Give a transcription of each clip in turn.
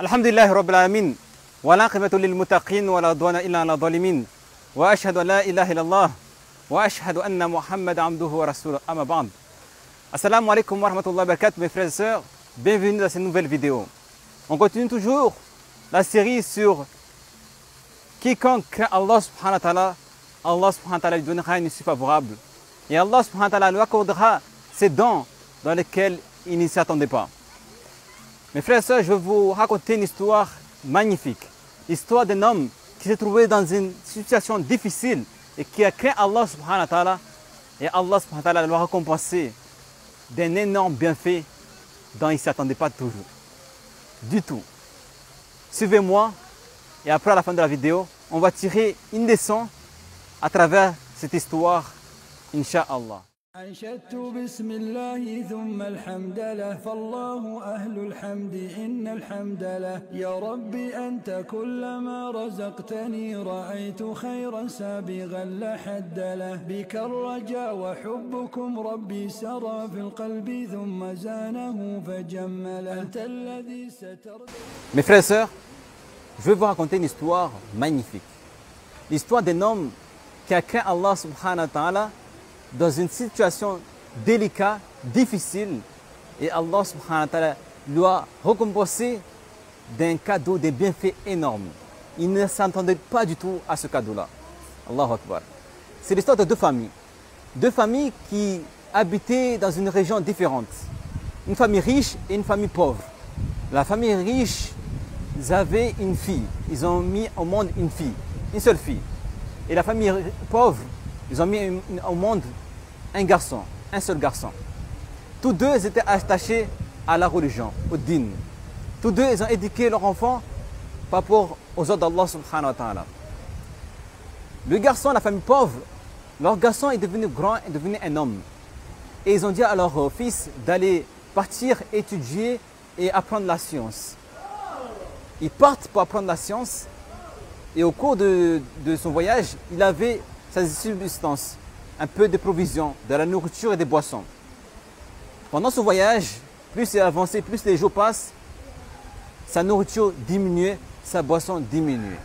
الحمد لله رب العالمين والعاقبة للمتقين ولا عدوان إلا على الظالمين وأشهد أن لا إله إلا الله وأشهد أن محمد عبده ورسوله أما بعد. Assalamu alaikum wa rahmatullahi wa barakatuh mes frères et sœurs, bienvenue dans cette nouvelle vidéo. On continue toujours la série sur quiconque craint Allah subhanahu wa ta'ala, Allah subhanahu wa ta'ala lui donnera une issue favorable et Allah subhanahu wa ta'ala lui accordera ses dons dans lesquels il ne s'y attendait pas. Mes frères et sœurs, je vais vous raconter une histoire magnifique. L'histoire d'un homme qui s'est trouvé dans une situation difficile et qui a craint Allah subhanahu wa ta'ala et Allah subhanahu wa ta'ala l'a récompensé d'un énorme bienfait dont il ne s'attendait pas toujours. Du tout. Suivez-moi et après à la fin de la vidéo, on va tirer une leçon à travers cette histoire, Inch'Allah. أنشدت بسم الله ثم الحمد له فالله أهل الحمد إن الحمد له يا ربي أنت كلما رزقتني رأيت خيرا سابغا لا حد له بك الرجاء وحبكم ربي سرى في القلب ثم زانه فجمله أنت الذي سترد. Mes frères et sœurs, je vais vous raconter une histoire magnifique. L'histoire d'un homme qui a craint Allah subhanahu wa ta'ala dans une situation délicate, difficile, et Allah subhanahu wa ta'ala lui a récompensé d'un cadeau, d'un bienfait énorme. Il ne s'attendait pas du tout à ce cadeau-là. Allahu Akbar. C'est l'histoire de deux familles. Deux familles qui habitaient dans une région différente. Une famille riche et une famille pauvre. La famille riche, ils avaient une fille. Ils ont mis au monde une fille, une seule fille. Et la famille pauvre, ils ont mis au monde un garçon, un seul garçon. Tous deux ils étaient attachés à la religion, au din. Tous deux ils ont éduqué leur enfant par rapport aux ordres d'Allah subhanahu wa ta'ala. Le garçon, la famille pauvre, leur garçon est devenu grand, est devenu un homme. Et ils ont dit à leur fils d'aller partir étudier et apprendre la science. Ils partent pour apprendre la science et au cours de son voyage, il avait sa subsistance, un peu de provisions, de la nourriture et des boissons. Pendant ce voyage, plus il avançait, plus les jours passent, sa nourriture diminuait, sa boisson diminuait.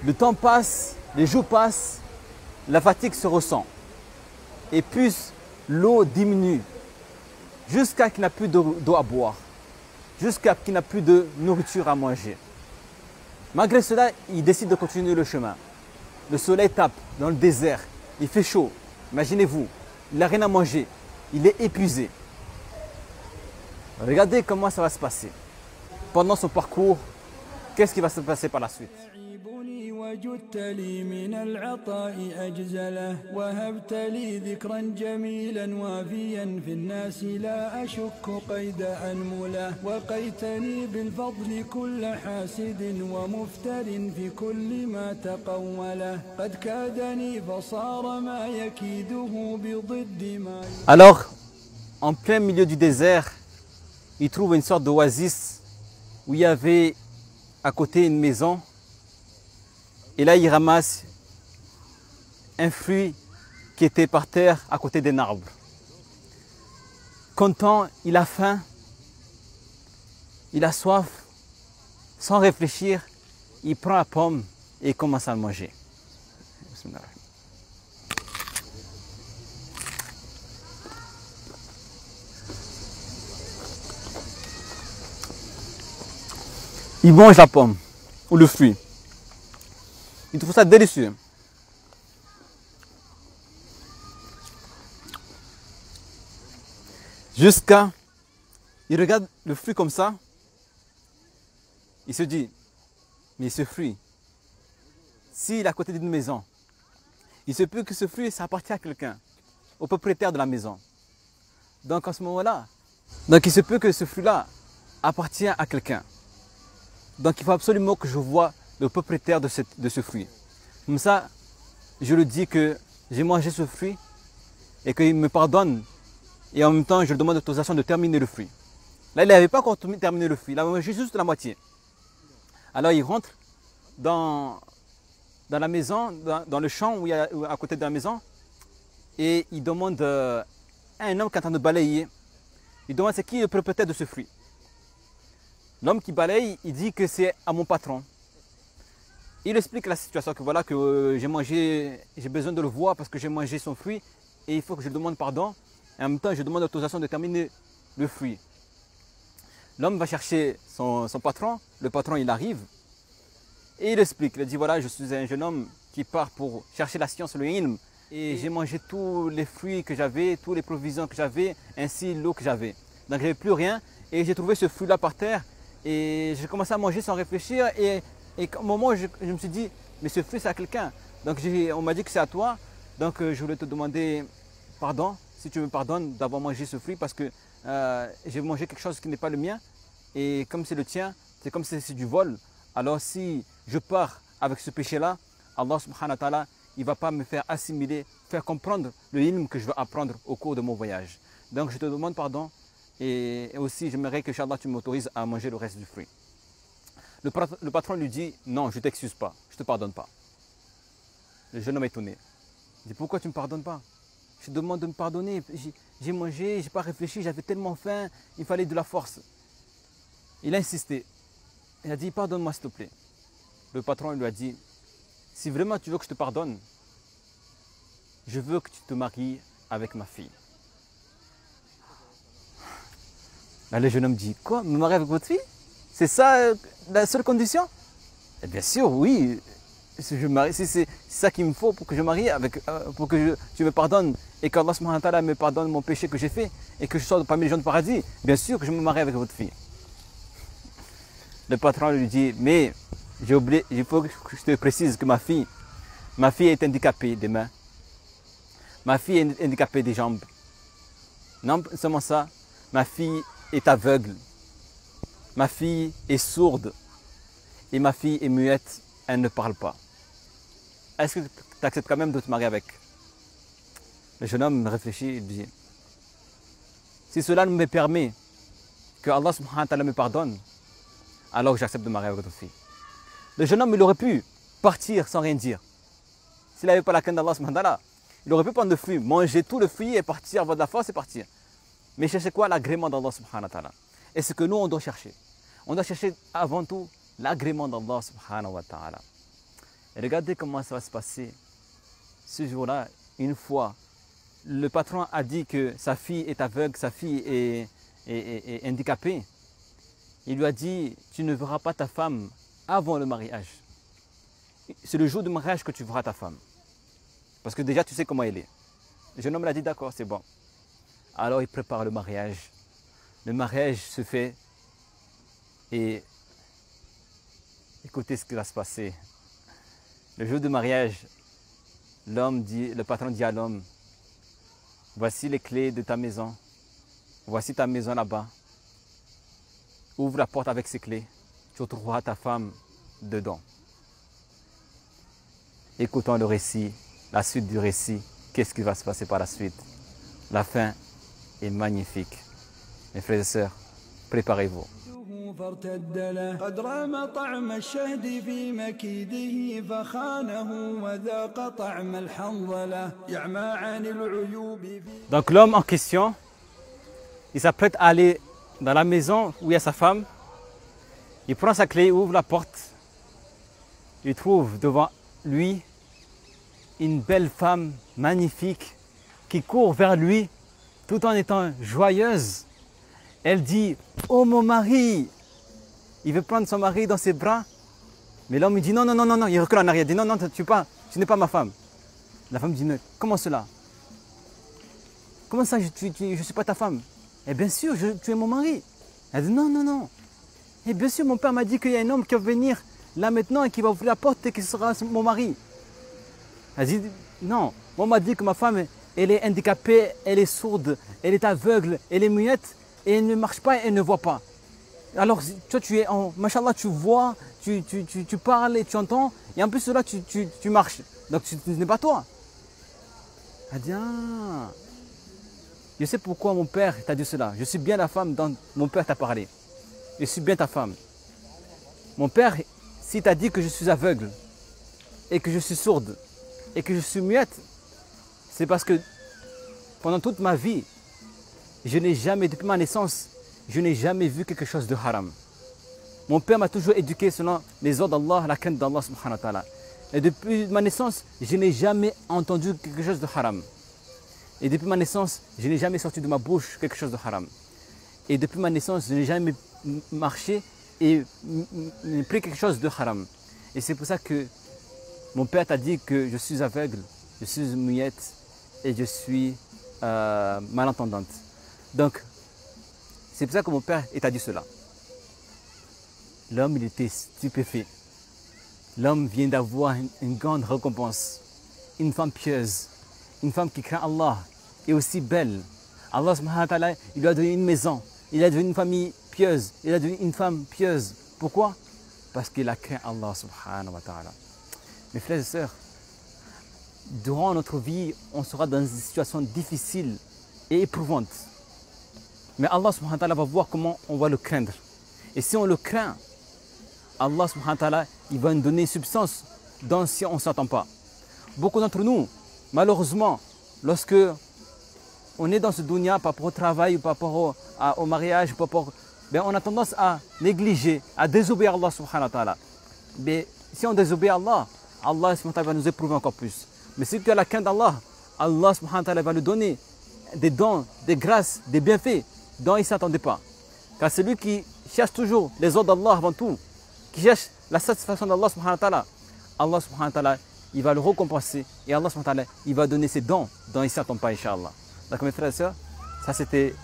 Le temps passe, les jours passent, la fatigue se ressent. Et plus l'eau diminue, jusqu'à qu'il n'a plus d'eau à boire, jusqu'à qu'il n'a plus de nourriture à manger. Malgré cela, il décide de continuer le chemin. Le soleil tape dans le désert, il fait chaud. Imaginez-vous, il n'a rien à manger, il est épuisé. Regardez comment ça va se passer. Pendant son parcours, qu'est-ce qui va se passer par la suite? وجدت لي من العطاء أجزله وهبت لي ذكرا جميلا وافيا في الناس لا أشك قيد أنمله وقيتني بالفضل كل حاسد ومفتر في كل ما تقوله قد كادني فصار ما يكيده بضد ما. Alors, en plein milieu du désert, il trouve une sorte d'oasis où il y avait à côté une maison. Et là, il ramasse un fruit qui était par terre à côté d'un arbre. Content, il a faim, il a soif, sans réfléchir, il prend la pomme et il commence à le manger. Il mange la pomme ou le fruit. Il trouve ça délicieux. Jusqu'à, il regarde le fruit comme ça, il se dit, mais ce fruit, s'il est à côté d'une maison, il se peut que ce fruit, ça appartient à quelqu'un, au propriétaire de la maison. Donc en ce moment-là, il se peut que ce fruit-là appartient à quelqu'un. Donc il faut absolument que je voie le propriétaire de ce fruit. Comme ça, je lui dis que j'ai mangé ce fruit et qu'il me pardonne. Et en même temps, je lui demande l'autorisation de terminer le fruit. Là, il n'avait pas encore terminé le fruit. Il a mangé juste la moitié. Alors, il rentre dans la maison, dans le champ où il y a, à côté de la maison. Et il demande à un homme qui est en train de balayer. Il demande c'est qui est le propriétaire de ce fruit. L'homme qui balaye, il dit que c'est à mon patron. Il explique la situation, que voilà, que j'ai mangé, j'ai besoin de le voir parce que j'ai mangé son fruit et il faut que je demande pardon. Et en même temps, je demande l'autorisation de terminer le fruit. L'homme va chercher son patron, le patron il arrive et il explique, il dit voilà, je suis un jeune homme qui part pour chercher la science, le ilm, et j'ai mangé tous les fruits que j'avais, toutes les provisions que j'avais, ainsi l'eau que j'avais. Donc j'avais plus rien et j'ai trouvé ce fruit là par terre et j'ai commencé à manger sans réfléchir et au moment où je me suis dit, mais ce fruit c'est à quelqu'un. Donc on m'a dit que c'est à toi, donc je voulais te demander pardon, si tu me pardonnes d'avoir mangé ce fruit parce que j'ai mangé quelque chose qui n'est pas le mien et comme c'est le tien, c'est comme si c'est du vol. Alors si je pars avec ce péché-là, Allah subhanahu wa ta'ala, il ne va pas me faire assimiler, faire comprendre le ilm que je veux apprendre au cours de mon voyage. Donc je te demande pardon et aussi j'aimerais que Inch'Allah tu m'autorises à manger le reste du fruit. Le patron lui dit non, je ne t'excuse pas, je ne te pardonne pas. Le jeune homme est étonné. Il dit pourquoi tu ne me pardonnes pas? Je te demande de me pardonner, j'ai mangé, je n'ai pas réfléchi, j'avais tellement faim, il fallait de la force. Il a insisté. Il a dit pardonne-moi s'il te plaît. Le patron lui a dit si vraiment tu veux que je te pardonne, je veux que tu te maries avec ma fille. Là, le jeune homme dit quoi, me marier avec votre fille? C'est ça la seule condition? Et bien sûr, oui. Si c'est ça qu'il me faut pour que je marie, pour que tu me pardonnes et qu'Allah subhanahu wa ta'ala me pardonne mon péché que j'ai fait et que je sois parmi les gens du paradis, bien sûr que je me marie avec votre fille. Le patron lui dit, mais j'ai oublié, il faut que je te précise que ma fille est handicapée des mains. Ma fille est handicapée des jambes. Non seulement ça, ma fille est aveugle. Ma fille est sourde. Et ma fille est muette, elle ne parle pas. Est-ce que tu acceptes quand même de te marier avec? Le jeune homme réfléchit et dit, si cela me permet que Allah subhanahu wa ta'ala me pardonne, alors j'accepte de me marier avec votre fille. Le jeune homme, il aurait pu partir sans rien dire. S'il n'avait pas la crainte d'Allah subhanahu wa ta'ala, il aurait pu prendre le fruit, manger tout le fruit et partir, avoir de la force et partir. Mais chercher quoi? L'agrément d'Allah subhanahu wa ta'ala. Et ce que nous, on doit chercher. On doit chercher avant tout l'agrément d'Allah subhanahu wa ta'ala. Et regardez comment ça va se passer. Ce jour-là, une fois, le patron a dit que sa fille est aveugle, sa fille est handicapée. Il lui a dit, tu ne verras pas ta femme avant le mariage. C'est le jour du mariage que tu verras ta femme. Parce que déjà, tu sais comment elle est. Le jeune homme l'a dit, d'accord, c'est bon. Alors, il prépare le mariage. Le mariage se fait et écoutez ce qui va se passer. Le jour du mariage, le patron dit à l'homme, voici les clés de ta maison. Voici ta maison là-bas. Ouvre la porte avec ces clés. Tu retrouveras ta femme dedans. Écoutons le récit, la suite du récit. Qu'est-ce qui va se passer par la suite? La fin est magnifique. Mes frères et sœurs, préparez-vous. فارتد له قد رام طعم الشهد في مكيده فخانه وذاق طعم الحنظلة يعمى عن العيوب. Donc l'homme en question, il s'apprête à aller dans la maison où il y a sa femme. Il prend sa clé, ouvre la porte. Il trouve devant lui une belle femme magnifique qui court vers lui tout en étant joyeuse. Elle dit, oh mon mari! Il veut prendre son mari dans ses bras. Mais l'homme il dit, non, non, non, non, non. Il recule en arrière. Il dit, non, non, tu n'es pas ma femme. La femme dit, non, comment cela? Comment ça, je ne suis pas ta femme? Eh bien sûr, tu es mon mari. Elle dit, non, non, non. Et bien sûr, mon père m'a dit qu'il y a un homme qui va venir là maintenant et qui va ouvrir la porte et qui sera mon mari. Elle dit, non, on m'a dit que ma femme, elle est handicapée, elle est sourde, elle est aveugle, elle est muette. Et elle ne marche pas et elle ne voit pas. Alors, toi, tu es en... Machallah, tu vois, tu parles et tu entends. Et en plus de cela, tu marches. Donc, ce n'est pas toi. Elle dit, ah, je sais pourquoi mon père t'a dit cela. Je suis bien la femme dont mon père t'a parlé. Je suis bien ta femme. Mon père, s'il t'a dit que je suis aveugle, et que je suis sourde, et que je suis muette, c'est parce que pendant toute ma vie, je n'ai jamais, depuis ma naissance, je n'ai jamais vu quelque chose de haram. Mon père m'a toujours éduqué selon les ordres d'Allah, la crainte d'Allah subhanahu wa ta'ala. Et depuis ma naissance, je n'ai jamais entendu quelque chose de haram. Et depuis ma naissance, je n'ai jamais sorti de ma bouche quelque chose de haram. Et depuis ma naissance, je n'ai jamais marché et pris quelque chose de haram. Et c'est pour ça que mon père t'a dit que je suis aveugle, je suis muette et je suis malentendante. Donc, c'est pour ça que mon père t'a dit cela. L'homme, il était stupéfait. L'homme vient d'avoir une grande récompense. Une femme pieuse, une femme qui craint Allah et aussi belle. Allah subhanahu wa ta'ala, il lui a donné une maison, il a donné une famille pieuse, il a donné une femme pieuse. Pourquoi? Parce qu'il a craint Allah subhanahu wa ta'ala. Mes frères et sœurs, durant notre vie, on sera dans des situations difficiles et éprouvantes. Mais Allah subhanahu wa ta'ala va voir comment on va le craindre. Et si on le craint, Allah subhanahu wa ta'ala, il va nous donner une substance dont si on ne s'attend pas. Beaucoup d'entre nous, malheureusement, lorsque on est dans ce dunya par rapport au travail, par rapport au mariage, on a tendance à négliger, à désobéir à Allah subhanahu wa ta'ala. Mais si on désobéit à Allah, Allah subhanahu wa ta'ala va nous éprouver encore plus. Mais si tu as la crainte d'Allah, Allah subhanahu wa ta'ala va nous donner des dons, des grâces, des bienfaits dont il ne s'attendait pas. Car celui qui cherche toujours les ordres d'Allah avant tout, qui cherche la satisfaction d'Allah subhanahu wa ta'ala, Allah subhanahu wa ta'ala, il va le récompenser et Allah subhanahu wa ta'ala, il va donner ses dons dont il ne s'attend pas, Inch'Allah. Donc mes frères et sœurs, ça c'était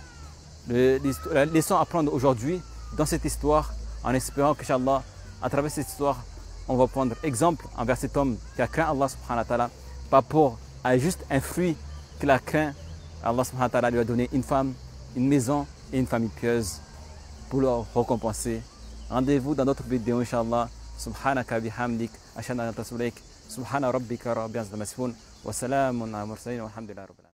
la leçon à prendre aujourd'hui dans cette histoire, en espérant que, Inch'Allah, à travers cette histoire, on va prendre exemple envers cet homme qui a craint Allah subhanahu wa ta'ala par rapport à juste un fruit qu'il a craint. Allah subhanahu wa ta'ala lui a donné une femme, une maison et une famille pieuse pour le récompenser. Rendez-vous dans d'autres vidéos, Inch'Allah. Subhanaka bihamdik, ashhadu an la ilaha illa anta, subhana rabbika rabbil izzati amma yasifun, wa salamun ala al mursalin, walhamdulillahi rabbil alamin.